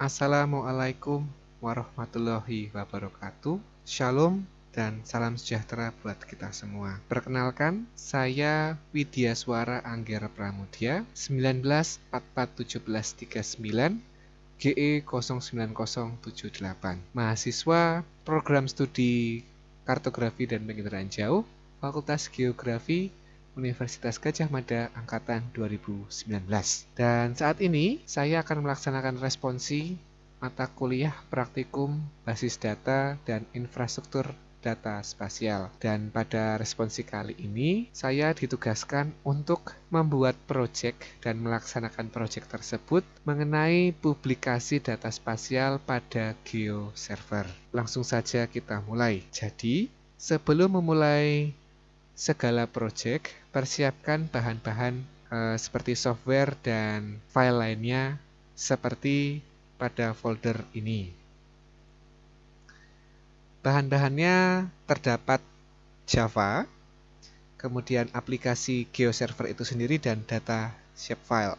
Assalamualaikum warahmatullahi wabarakatuh. Shalom dan salam sejahtera buat kita semua. Perkenalkan, saya Widya Suara Anggera Pramudia, 19441739, GE 09078. Mahasiswa Program Studi Kartografi dan Penginderaan Jauh, Fakultas Geografi Universitas Gadjah Mada Angkatan 2019. Dan saat ini saya akan melaksanakan responsi mata kuliah praktikum basis data dan infrastruktur data spasial. Dan pada responsi kali ini saya ditugaskan untuk membuat proyek dan melaksanakan proyek tersebut mengenai publikasi data spasial pada GeoServer. Langsung saja kita mulai. Jadi, sebelum memulai segala proyek, persiapkan bahan-bahan seperti software dan file lainnya seperti pada folder ini. Bahan-bahannya terdapat Java, kemudian aplikasi GeoServer itu sendiri dan data shapefile.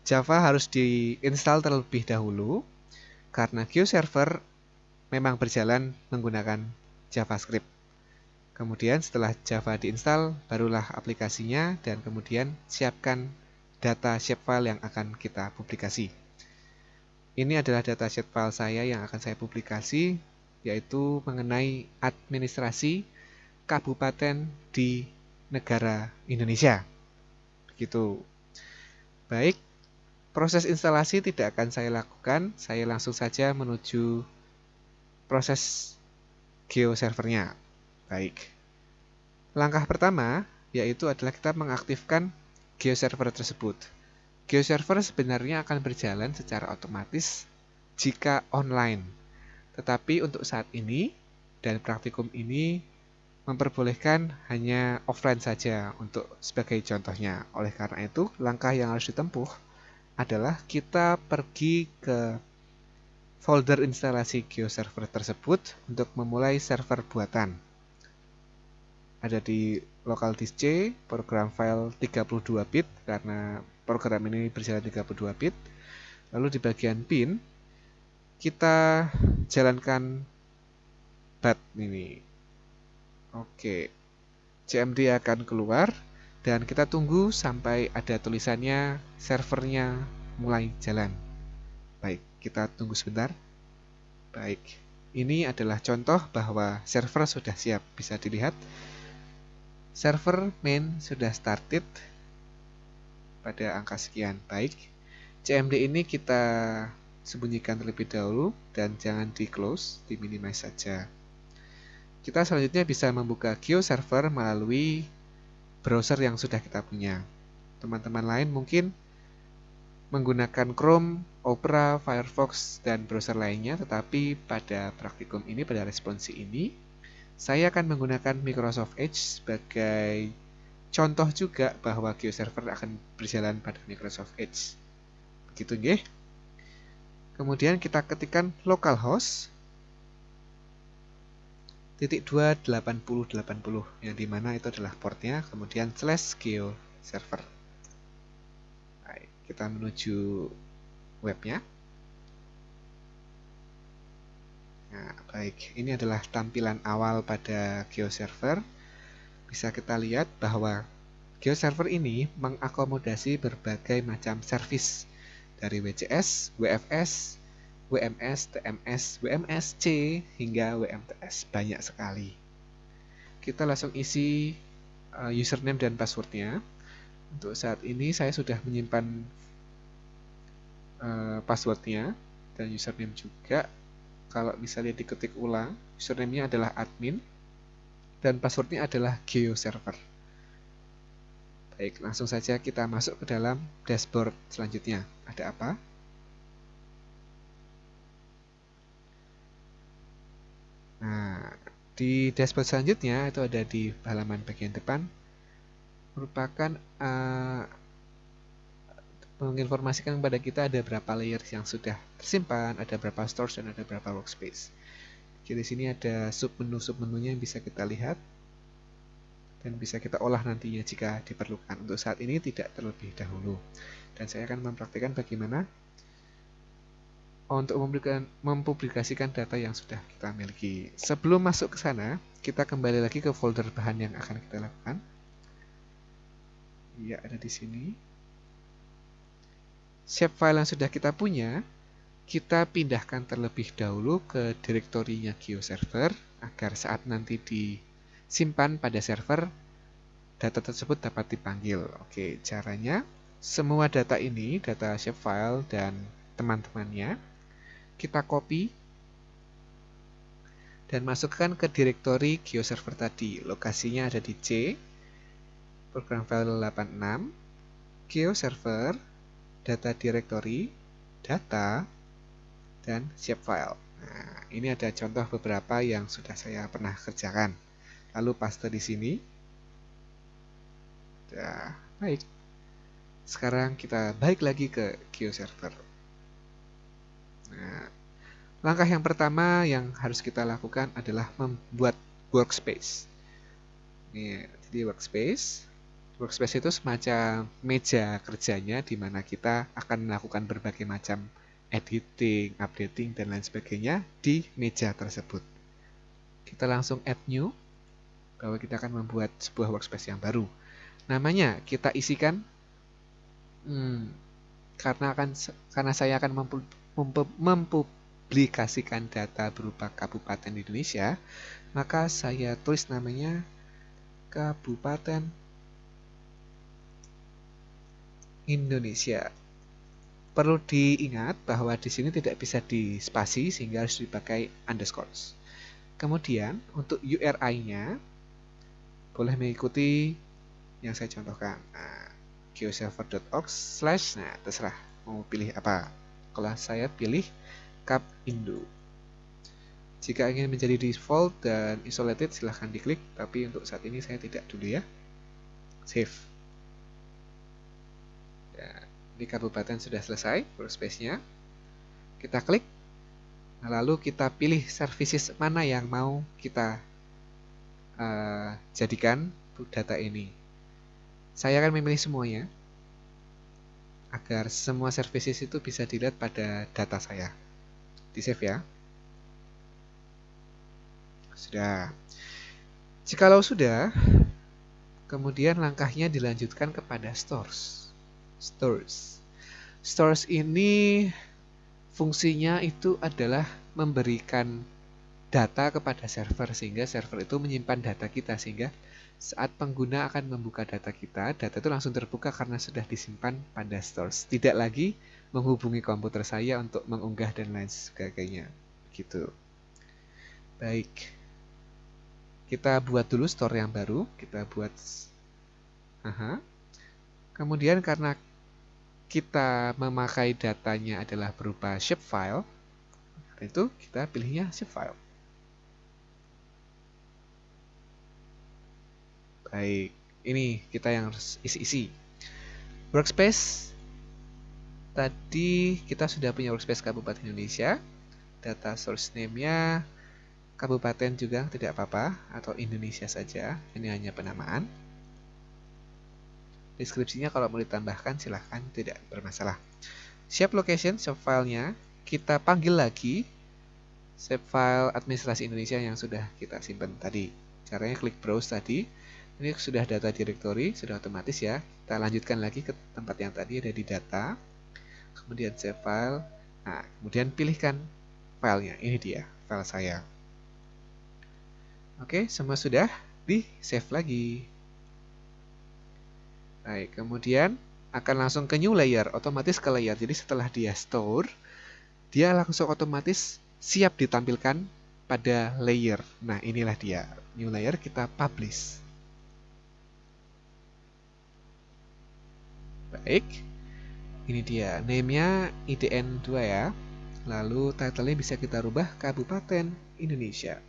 Java harus diinstal terlebih dahulu karena GeoServer memang berjalan menggunakan JavaScript. Kemudian setelah Java diinstal, barulah aplikasinya dan kemudian siapkan data shapefile yang akan kita publikasi. Ini adalah data shapefile saya yang akan saya publikasi, yaitu mengenai administrasi kabupaten di negara Indonesia. Begitu. Baik, proses instalasi tidak akan saya lakukan, saya langsung saja menuju proses GeoServernya. Baik. Langkah pertama yaitu adalah kita mengaktifkan GeoServer tersebut. GeoServer sebenarnya akan berjalan secara otomatis jika online. Tetapi untuk saat ini dan praktikum ini memperbolehkan hanya offline saja untuk sebagai contohnya. Oleh karena itu, langkah yang harus ditempuh adalah kita pergi ke folder instalasi GeoServer tersebut untuk memulai server buatan. Ada di local disk C, program file 32 bit karena program ini berjalan 32 bit. Lalu di bagian bin kita jalankan bat ini. Oke. CMD akan keluar dan kita tunggu sampai ada tulisannya servernya mulai jalan. Baik, kita tunggu sebentar. Baik, ini adalah contoh bahwa server sudah siap. Bisa dilihat, server main sudah started pada angka sekian. Baik, CMD ini kita sembunyikan terlebih dahulu dan jangan di close, di minimize saja. Kita selanjutnya bisa membuka GeoServer melalui browser yang sudah kita punya. Teman-teman lain mungkin menggunakan Chrome, Opera, Firefox, dan browser lainnya, tetapi pada praktikum ini, pada responsi ini, saya akan menggunakan Microsoft Edge sebagai contoh juga bahwa GeoServer akan berjalan pada Microsoft Edge. Begitu nggih. Kemudian kita ketikkan localhost /8080 yang dimana itu adalah portnya, kemudian /GeoServer. Baik, kita menuju webnya. Nah, baik, ini adalah tampilan awal pada GeoServer. Bisa kita lihat bahwa GeoServer ini mengakomodasi berbagai macam service dari WCS, WFS, WMS, TMS, WMSC, hingga WMTS. Banyak sekali. Kita langsung isi username dan passwordnya. Untuk saat ini saya sudah menyimpan passwordnya dan username juga. Kalau misalnya diketik ulang, username-nya adalah admin dan passwordnya adalah GeoServer. Baik, langsung saja kita masuk ke dalam dashboard selanjutnya. Ada apa? Nah, di dashboard selanjutnya itu ada di halaman bagian depan, merupakan menginformasikan kepada kita ada berapa layer yang sudah tersimpan, ada berapa stores, dan ada berapa workspace. Jadi di sini ada submenu-submenunya yang bisa kita lihat dan bisa kita olah nantinya jika diperlukan. Untuk saat ini tidak terlebih dahulu. Dan saya akan mempraktikkan bagaimana untuk mempublikasikan data yang sudah kita miliki. Sebelum masuk ke sana, kita kembali lagi ke folder bahan yang akan kita lakukan. Ya, ada di sini. Shapefile yang sudah kita punya, kita pindahkan terlebih dahulu ke direktorinya GeoServer agar saat nanti disimpan pada server, data tersebut dapat dipanggil. Oke, caranya semua data ini, data shapefile dan teman-temannya, kita copy dan masukkan ke direktori GeoServer tadi. Lokasinya ada di C, program file 86, GeoServer, data directory, data, dan shapefile. Nah, ini ada contoh beberapa yang sudah saya pernah kerjakan. Lalu paste di sini. Nah, baik. Sekarang kita balik lagi ke GeoServer. Nah, langkah yang pertama yang harus kita lakukan adalah membuat workspace. Ini, jadi workspace. Workspace itu semacam meja kerjanya di mana kita akan melakukan berbagai macam editing, updating, dan lain sebagainya di meja tersebut. Kita langsung add new, bahwa kita akan membuat sebuah workspace yang baru. Namanya kita isikan, karena saya akan mempublikasikan data berupa kabupaten di Indonesia, maka saya tulis namanya Kabupaten Indonesia. Perlu diingat bahwa di sini tidak bisa dispasi sehingga harus dipakai underscores. Kemudian untuk URI-nya boleh mengikuti yang saya contohkan. Nah, geoserver.org/ nah terserah mau pilih apa. Kalau saya pilih Kapindo. Jika ingin menjadi default dan isolated silahkan diklik, tapi untuk saat ini saya tidak dulu ya. Save. Di kabupaten sudah selesai workspace-nya. Kita klik. Nah, lalu kita pilih services mana yang mau kita jadikan data ini. Saya akan memilih semuanya agar semua services itu bisa dilihat pada data saya. Di save ya. Sudah. Jikalau sudah, kemudian langkahnya dilanjutkan kepada stores. Stores ini fungsinya itu adalah memberikan data kepada server sehingga server itu menyimpan data kita, sehingga saat pengguna akan membuka data kita, data itu langsung terbuka karena sudah disimpan pada stores. Tidak lagi menghubungi komputer saya untuk mengunggah dan lain sebagainya. Gitu. Baik. Kita buat dulu store yang baru. Kita buat. Kemudian karena kita memakai datanya adalah berupa shapefile, itu kita pilihnya shapefile. Baik, ini kita yang harus isi-isi. Workspace, tadi kita sudah punya workspace Kabupaten Indonesia. Data source name-nya Kabupaten juga tidak apa-apa, atau Indonesia saja, ini hanya penamaan. Deskripsinya kalau mau ditambahkan silahkan, tidak bermasalah. Shape location, shapefile-nya kita panggil lagi shapefile administrasi Indonesia yang sudah kita simpan tadi. Caranya klik browse tadi. Ini sudah data directory, sudah otomatis ya. Kita lanjutkan lagi ke tempat yang tadi ada di data. Kemudian save file. Nah, kemudian pilihkan filenya. Ini dia, file saya. Oke, semua sudah. Di save lagi. Baik, kemudian akan langsung ke new layer, otomatis ke layer. Jadi setelah dia store, dia langsung otomatis siap ditampilkan pada layer. Nah, inilah dia. New layer kita publish. Baik. Ini dia. Name-nya IDN2 ya. Lalu title-nya bisa kita rubah Kabupaten Indonesia.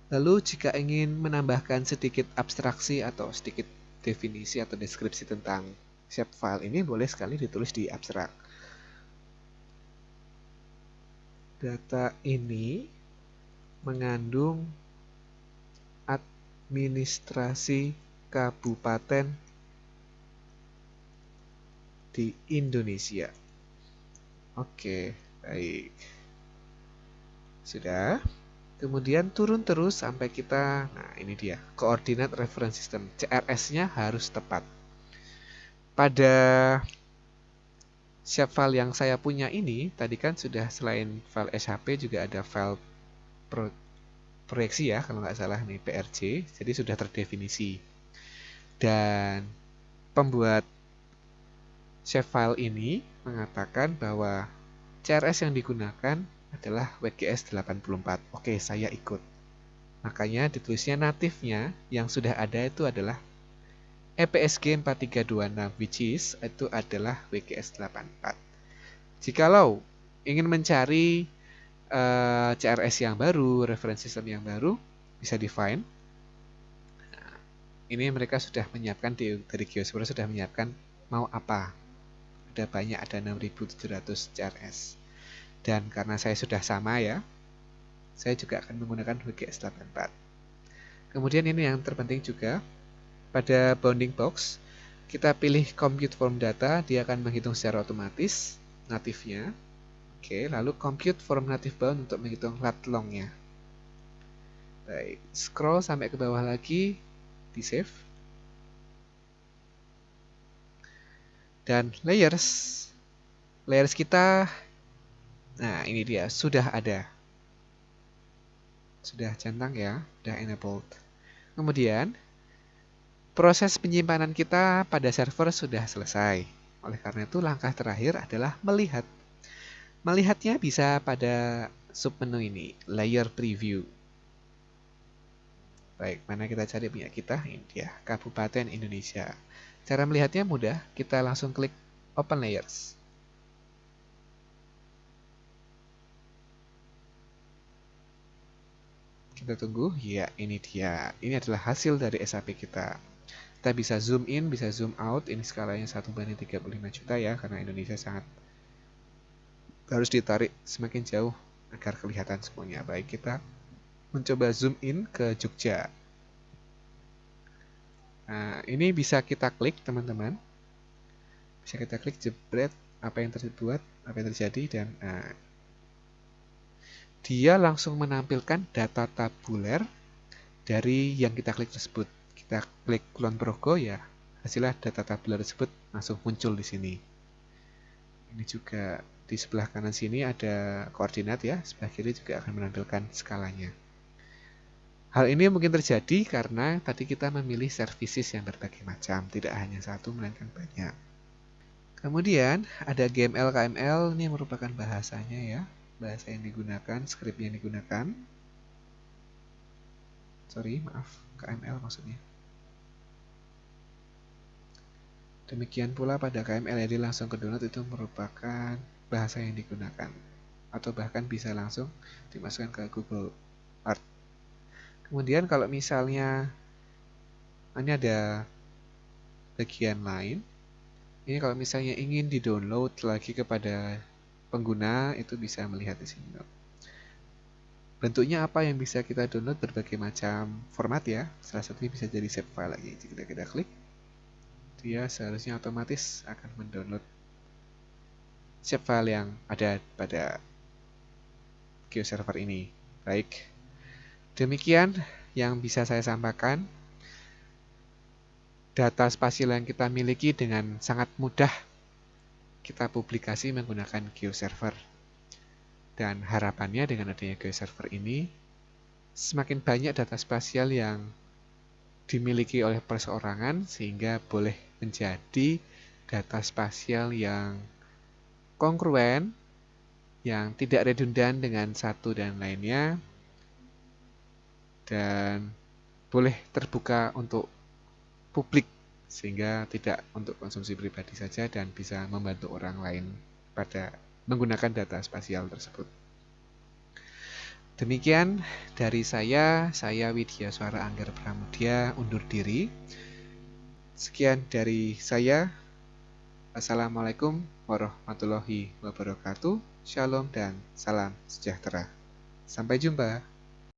Lalu jika ingin menambahkan sedikit abstraksi atau sedikit definisi atau deskripsi tentang shapefile ini, boleh sekali ditulis di abstrak. Data ini mengandung administrasi kabupaten di Indonesia. Oke, baik. Sudah. Kemudian turun terus sampai kita, nah ini dia, Coordinate Reference System. CRS-nya harus tepat. Pada shapefile yang saya punya ini, tadi kan sudah selain file SHP juga ada file proyeksi ya, kalau nggak salah nih, PRJ, jadi sudah terdefinisi. Dan pembuat shapefile ini mengatakan bahwa CRS yang digunakan adalah WGS 84. Oke, saya ikut. Makanya ditulisnya natifnya yang sudah ada itu adalah EPSG 4326, which is itu adalah WGS 84. Jikalau ingin mencari CRS yang baru, reference system yang baru, bisa define. Nah, ini mereka sudah menyiapkan dari GeoServer sudah menyiapkan mau apa. Ada banyak, ada 6700 CRS. Dan karena saya sudah sama ya, saya juga akan menggunakan WGS 84. Kemudian ini yang terpenting juga, pada bounding box, kita pilih compute from data, dia akan menghitung secara otomatis natifnya. Oke, lalu compute from native bound untuk menghitung lat longnya. Baik, scroll sampai ke bawah lagi, di save. Dan layers kita, nah ini dia, sudah ada. Sudah centang ya, sudah enabled. Kemudian, proses penyimpanan kita pada server sudah selesai. Oleh karena itu, langkah terakhir adalah melihat. Melihatnya bisa pada submenu ini, layer preview. Baik, mana kita cari punya kita? Ini dia, Kabupaten Indonesia. Cara melihatnya mudah, kita langsung klik Open Layers. Kita tunggu, ya ini dia. Ini adalah hasil dari SAP kita. Kita bisa zoom in, bisa zoom out. Ini skalanya 1:35 juta ya, karena Indonesia sangat harus ditarik semakin jauh agar kelihatan semuanya. Baik, kita mencoba zoom in ke Jogja. Nah, ini bisa kita klik teman-teman. Bisa kita klik jebret apa yang terbuat, apa yang terjadi, dan dia langsung menampilkan data tabuler dari yang kita klik tersebut. Kita klik Kulon Progo ya, hasilnya data tabuler tersebut langsung muncul di sini. Ini juga di sebelah kanan sini ada koordinat ya, sebelah kiri juga akan menampilkan skalanya. Hal ini mungkin terjadi karena tadi kita memilih services yang berbagai macam, tidak hanya satu melainkan banyak. Kemudian ada GML KML, ini merupakan bahasanya ya, bahasa yang digunakan, script yang digunakan. Sorry, maaf, KML maksudnya. Demikian pula pada KML, jadi langsung ke download itu merupakan bahasa yang digunakan. Atau bahkan bisa langsung dimasukkan ke Google Art. Kemudian kalau misalnya ini ada bagian lain, ini kalau misalnya ingin di-download lagi kepada pengguna, itu bisa melihat di sini. Bentuknya apa yang bisa kita download, berbagai macam format ya. Salah satunya bisa jadi save file lagi. Jika kita klik, dia seharusnya otomatis akan mendownload save file yang ada pada GeoServer ini. Baik, demikian yang bisa saya sampaikan. Data spasial yang kita miliki dengan sangat mudah kita publikasi menggunakan GeoServer. Dan harapannya dengan adanya GeoServer ini, semakin banyak data spasial yang dimiliki oleh perseorangan sehingga boleh menjadi data spasial yang kongruen, yang tidak redundan dengan satu dan lainnya, dan boleh terbuka untuk publik sehingga tidak untuk konsumsi pribadi saja dan bisa membantu orang lain pada menggunakan data spasial tersebut. Demikian dari saya Widya Suara Angger Pramudia undur diri. Sekian dari saya. Assalamualaikum warahmatullahi wabarakatuh. Shalom dan salam sejahtera. Sampai jumpa.